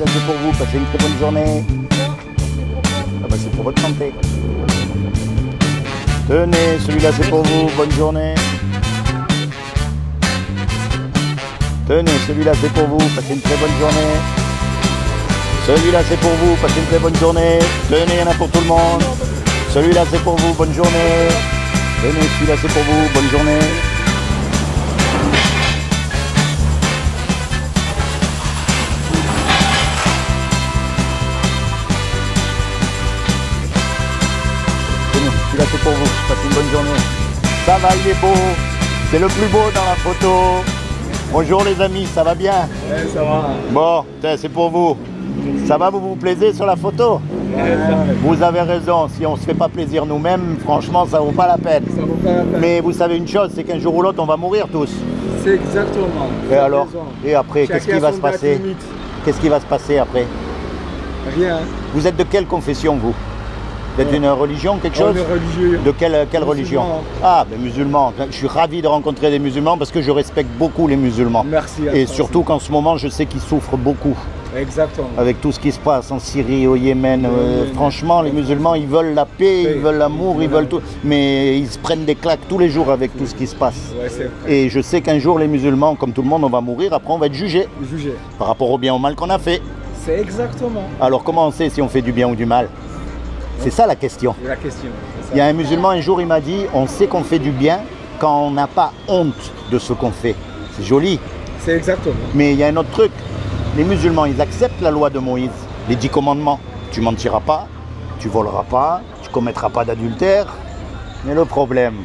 celui-là c'est pour vous, passez une très bonne journée. Ah bah c'est pour votre santé. Tenez, celui-là c'est pour vous, bonne journée. Tenez, celui-là c'est pour vous, passez une très bonne journée. Celui-là c'est pour vous, passez une très bonne journée. Tenez, il y en a pour tout le monde. Celui-là c'est pour vous, bonne journée. Tenez, celui-là c'est pour vous, bonne journée. Tenez, celui-là c'est pour vous, passez une bonne journée. Ça va, il est beau. C'est le plus beau dans la photo. Bonjour les amis, ça va bien? Ouais, ça va. Bon, c'est pour vous. Ça va, vous plaisez sur la photo? Ouais, vous avez raison, si on ne se fait pas plaisir nous-mêmes, franchement, ça vaut pas la peine. ça vaut pas la peine. Mais vous savez une chose, c'est qu'un jour ou l'autre, on va mourir tous. C'est exactement. Et alors? Raison. Et après, qu'est-ce qui va se passer? Limite. Qu'est-ce qui va se passer après? Rien. Vous êtes de quelle confession, vous? Vous êtes d'une religion, quelque chose? On est religieux. De quelle religion? Ah, ben musulmans. Je suis ravi de rencontrer des musulmans parce que je respecte beaucoup les musulmans. Merci. Et surtout qu'en ce moment, je sais qu'ils souffrent beaucoup. Exactement. Avec tout ce qui se passe en Syrie, au Yémen. Franchement, les musulmans, ils veulent la paix, ils veulent l'amour, ils veulent tout. Mais ils se prennent des claques tous les jours avec tout ce qui se passe. Ouais, c'est vrai. Et je sais qu'un jour, les musulmans, comme tout le monde, on va mourir. Après, on va être jugé Jugé. par rapport au bien ou au mal qu'on a fait. C'est exactement. Alors, comment on sait si on fait du bien ou du mal? C'est ça la question. La question. Il y a un musulman, un jour, il m'a dit, on sait qu'on fait du bien quand on n'a pas honte de ce qu'on fait. C'est joli. C'est exactement. Mais il y a un autre truc. Les musulmans, ils acceptent la loi de Moïse, les 10 commandements. Tu mentiras pas, tu voleras pas, tu commettras pas d'adultère. Mais le problème,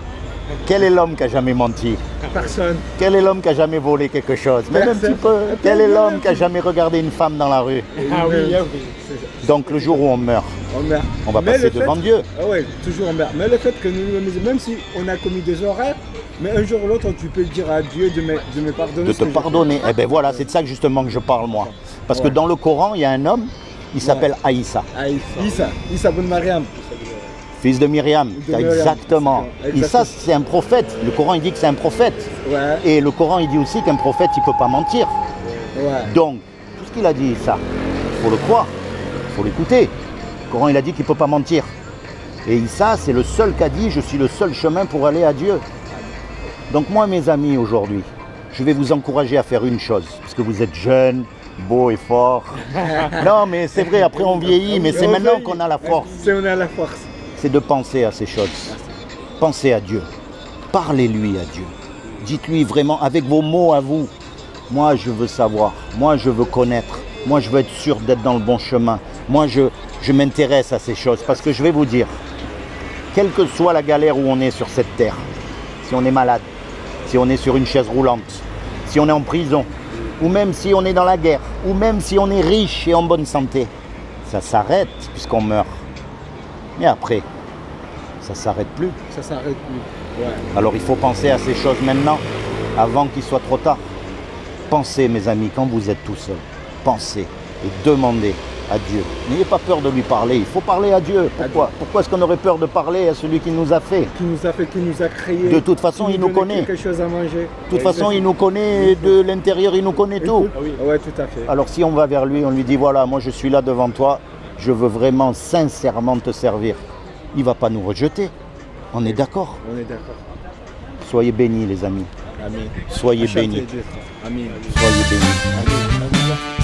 quel est l'homme qui a jamais menti? Personne. Quel est l'homme qui a jamais volé quelque chose? Même un petit peu. Quel est l'homme qui a jamais regardé une femme dans la rue? Ah oui, oui. Donc le jour où on meurt, On meurt. on va Mais passer le fait- devant Dieu. Ah ouais, toujours on meurt. Mais le fait que nous, même si on a commis des horreurs, mais un jour ou l'autre, tu peux dire à Dieu de me pardonner. De ce te que j'ai pardonner. Eh bien voilà, c'est de ça que justement que je parle moi. Parce que Ouais. dans le Coran, il y a un homme, il s'appelle Aïssa, fait. Issa ben Mariam. fils de Myriam. De Myriam. Exactement. Exactement. Issa, c'est un prophète. Le Coran, il dit que c'est un prophète. Ouais. Et le Coran, il dit aussi qu'un prophète, il ne peut pas mentir. Ouais. Donc, tout ce qu'il a dit, ça, il faut le croire, il faut l'écouter. Le Coran, il a dit qu'il ne peut pas mentir. Et Issa, c'est le seul qui a dit, je suis le seul chemin pour aller à Dieu. Donc moi, mes amis, aujourd'hui, je vais vous encourager à faire une chose, parce que vous êtes jeunes, beaux et forts. Non, mais c'est vrai, après on vieillit, mais c'est maintenant qu'on a la force. C'est on a la force. C'est de penser à ces choses. Pensez à Dieu. Parlez-lui à Dieu. Dites-lui vraiment avec vos mots à vous. Moi, je veux savoir. Moi, je veux connaître. Moi, je veux être sûr d'être dans le bon chemin. Moi, je m'intéresse à ces choses. Parce que je vais vous dire, quelle que soit la galère où on est sur cette terre, si on est malade, si on est sur une chaise roulante, si on est en prison, ou même si on est dans la guerre, ou même si on est riche et en bonne santé, ça s'arrête puisqu'on meurt. Mais après, ça ne s'arrête plus. Ça s'arrête plus. Ouais. Alors il faut penser à ces choses maintenant, avant qu'il soit trop tard. Pensez, mes amis, quand vous êtes tout seul, pensez et demandez à Dieu. N'ayez pas peur de lui parler, il faut parler à Dieu. Pourquoi est-ce qu'on aurait peur de parler à celui qui nous a fait? Qui nous a fait, qui nous a créé. De toute façon, qui il nous donnait connaît. quelque chose à manger. De toute façon, il nous connaît de l'intérieur, il nous connaît tout. Ah oui. Ouais, tout à fait. Alors si on va vers lui, on lui dit, voilà, moi je suis là devant toi, je veux vraiment sincèrement te servir. Il ne va pas nous rejeter. On est d'accord? On est d'accord. Soyez bénis, les amis. Amen. Soyez Enchanté bénis. d'être. Amen. Soyez bénis. Amen.